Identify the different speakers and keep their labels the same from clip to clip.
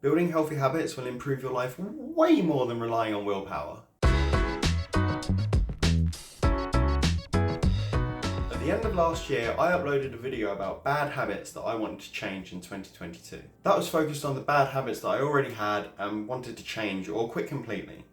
Speaker 1: Building healthy habits will improve your life way more than relying on willpower. At the end of last year, I uploaded a video about bad habits that I wanted to change in 2022. That was focused on the bad habits that I already had and wanted to change or quit completely.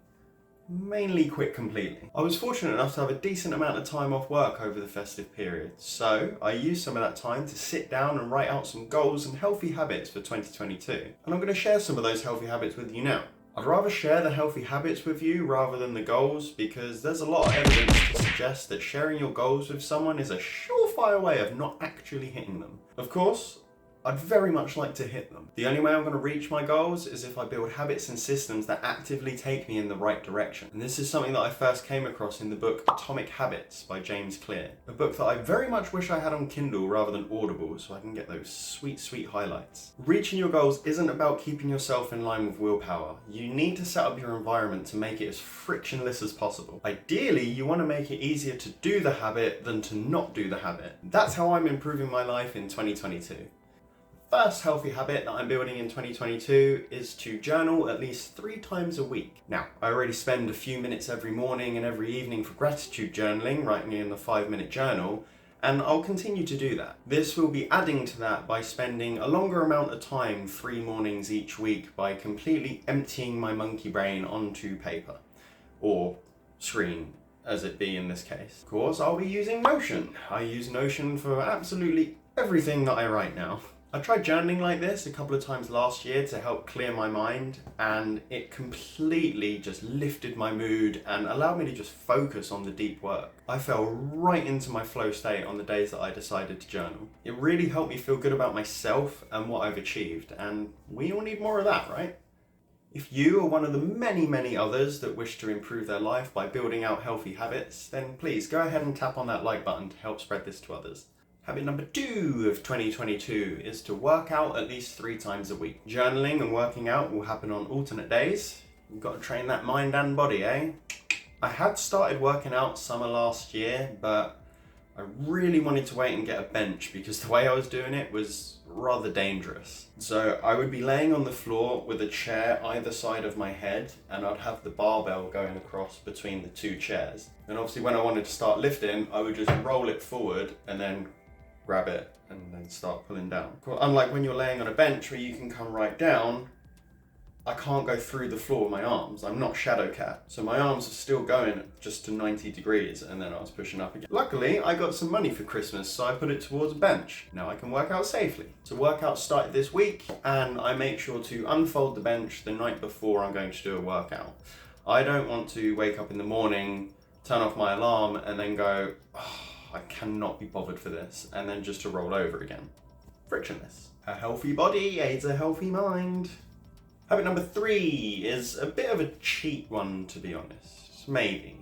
Speaker 1: Mainly quit completely. I was fortunate enough to have a decent amount of time off work over the festive period, so I used some of that time to sit down and write out some goals and healthy habits for 2022. And I'm going to share some of those healthy habits with you now. I'd rather share the healthy habits with you rather than the goals, because there's a lot of evidence to suggest that sharing your goals with someone is a surefire way of not actually hitting them. Of course, I'd very much like to hit them. The only way I'm going to reach my goals is if I build habits and systems that actively take me in the right direction. And this is something that I first came across in the book Atomic Habits by James Clear. A book that I very much wish I had on Kindle rather than Audible so I can get those sweet, sweet highlights. Reaching your goals isn't about keeping yourself in line with willpower. You need to set up your environment to make it as frictionless as possible. Ideally, you want to make it easier to do the habit than to not do the habit. That's how I'm improving my life in 2022. First healthy habit that I'm building in 2022 is to journal at least 3 times a week. Now, I already spend a few minutes every morning and every evening for gratitude journaling, writing in the 5-minute journal, and I'll continue to do that. This will be adding to that by spending a longer amount of time 3 mornings each week by completely emptying my monkey brain onto paper, or screen, as it be in this case. Of course, I'll be using Notion. I use Notion for absolutely everything that I write now. I tried journaling like this a couple of times last year to help clear my mind, and it completely just lifted my mood and allowed me to just focus on the deep work. I fell right into my flow state on the days that I decided to journal. It really helped me feel good about myself and what I've achieved, and we all need more of that, right? If you are one of the many, many others that wish to improve their life by building out healthy habits, then please go ahead and tap on that like button to help spread this to others. Habit number 2 of 2022 is to work out at least 3 times a week. Journaling and working out will happen on alternate days. You've got to train that mind and body, eh? I had started working out summer last year, but I really wanted to wait and get a bench because the way I was doing it was rather dangerous. So I would be laying on the floor with a chair either side of my head, and I'd have the barbell going across between the 2 chairs. And obviously when I wanted to start lifting, I would just roll it forward and then grab it and then start pulling down. Unlike when you're laying on a bench where you can come right down, I can't go through the floor with my arms. I'm not Shadow Cat. So my arms are still going just to 90 degrees and then I was pushing up again. Luckily, I got some money for Christmas, so I put it towards a bench. Now I can work out safely. So workout started this week, and I make sure to unfold the bench the night before I'm going to do a workout. I don't want to wake up in the morning, turn off my alarm, and then go, oh, I cannot be bothered for this, and then just to roll over again. Frictionless. A healthy body aids a healthy mind. Habit number 3 is a bit of a cheat one, to be honest. Maybe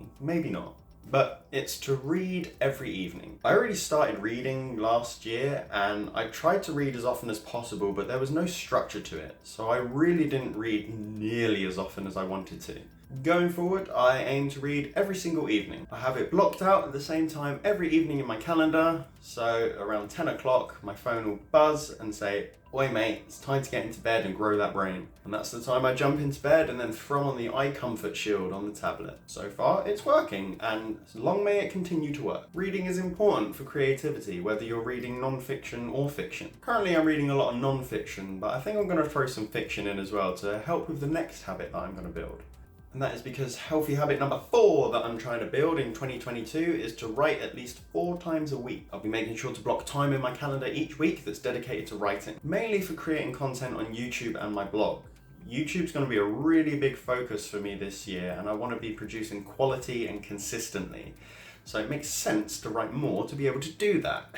Speaker 1: not. But it's to read every evening. I already started reading last year, and I tried to read as often as possible, but there was no structure to it, so I really didn't read nearly as often as I wanted to. Going forward, I aim to read every single evening. I have it blocked out at the same time every evening in my calendar, so around 10 o'clock my phone will buzz and say, "Oi mate, it's time to get into bed and grow that brain." And that's the time I jump into bed and then throw on the eye comfort shield on the tablet. So far it's working, and long may it continue to work. Reading is important for creativity, whether you're reading non-fiction or fiction. Currently I'm reading a lot of non-fiction, but I think I'm going to throw some fiction in as well to help with the next habit that I'm going to build. And that is because healthy habit number 4 that I'm trying to build in 2022 is to write at least 4 times a week. I'll be making sure to block time in my calendar each week that's dedicated to writing, mainly for creating content on YouTube and my blog. YouTube's going to be a really big focus for me this year, and I want to be producing quality and consistently. So it makes sense to write more to be able to do that.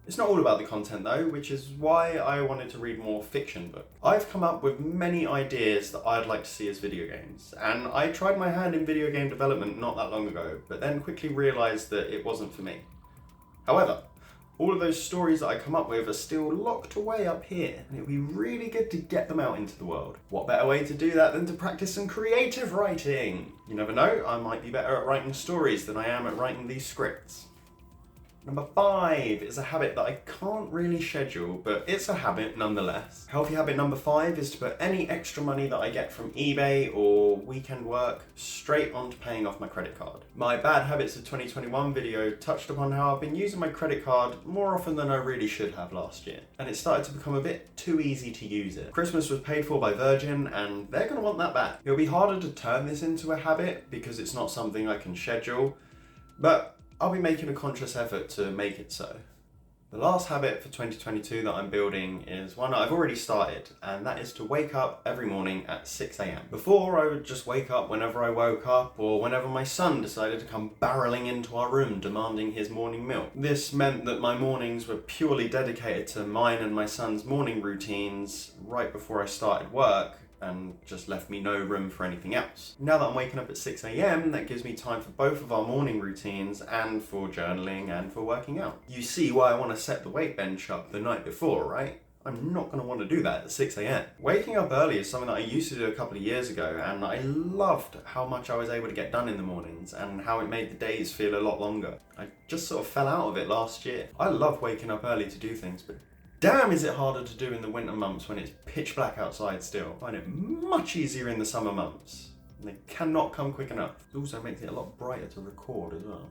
Speaker 1: It's not all about the content though, which is why I wanted to read more fiction books. I've come up with many ideas that I'd like to see as video games, and I tried my hand in video game development not that long ago, but then quickly realised that it wasn't for me. However, all of those stories that I come up with are still locked away up here, and it would be really good to get them out into the world. What better way to do that than to practice some creative writing? You never know, I might be better at writing stories than I am at writing these scripts. Number 5 is a habit that I can't really schedule, but it's a habit nonetheless. Healthy habit number 5 is to put any extra money that I get from eBay or weekend work straight onto paying off my credit card. My Bad Habits of 2021 video touched upon how I've been using my credit card more often than I really should have last year, and it started to become a bit too easy to use it. Christmas was paid for by Virgin, and they're going to want that back. It'll be harder to turn this into a habit because it's not something I can schedule, but I'll be making a conscious effort to make it so. The last habit for 2022 that I'm building is one I've already started, and that is to wake up every morning at 6 a.m. Before, I would just wake up whenever I woke up or whenever my son decided to come barreling into our room demanding his morning milk. This meant that my mornings were purely dedicated to mine and my son's morning routines right before I started work, and just left me no room for anything else. Now that I'm waking up at 6 a.m, that gives me time for both of our morning routines and for journaling and for working out. You see why I want to set the weight bench up the night before, right? I'm not going to want to do that at 6 a.m. Waking up early is something that I used to do a couple of years ago, and I loved how much I was able to get done in the mornings and how it made the days feel a lot longer. I just sort of fell out of it last year. I love waking up early to do things, but damn, is it harder to do in the winter months when it's pitch black outside still. I find it much easier in the summer months. And they cannot come quick enough. It also makes it a lot brighter to record as well.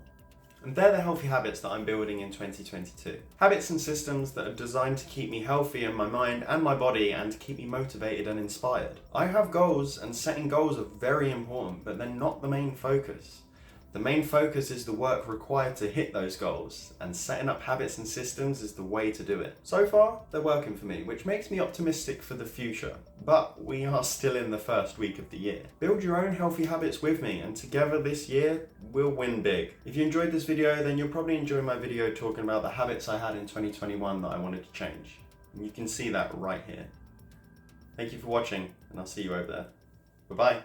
Speaker 1: And they're the healthy habits that I'm building in 2022. Habits and systems that are designed to keep me healthy in my mind and my body and to keep me motivated and inspired. I have goals, and setting goals are very important, but they're not the main focus. The main focus is the work required to hit those goals, and setting up habits and systems is the way to do it. So far, they're working for me, which makes me optimistic for the future, but we are still in the first week of the year. Build your own healthy habits with me, and together this year, we'll win big. If you enjoyed this video, then you'll probably enjoy my video talking about the habits I had in 2021 that I wanted to change. And you can see that right here. Thank you for watching, and I'll see you over there. Bye-bye.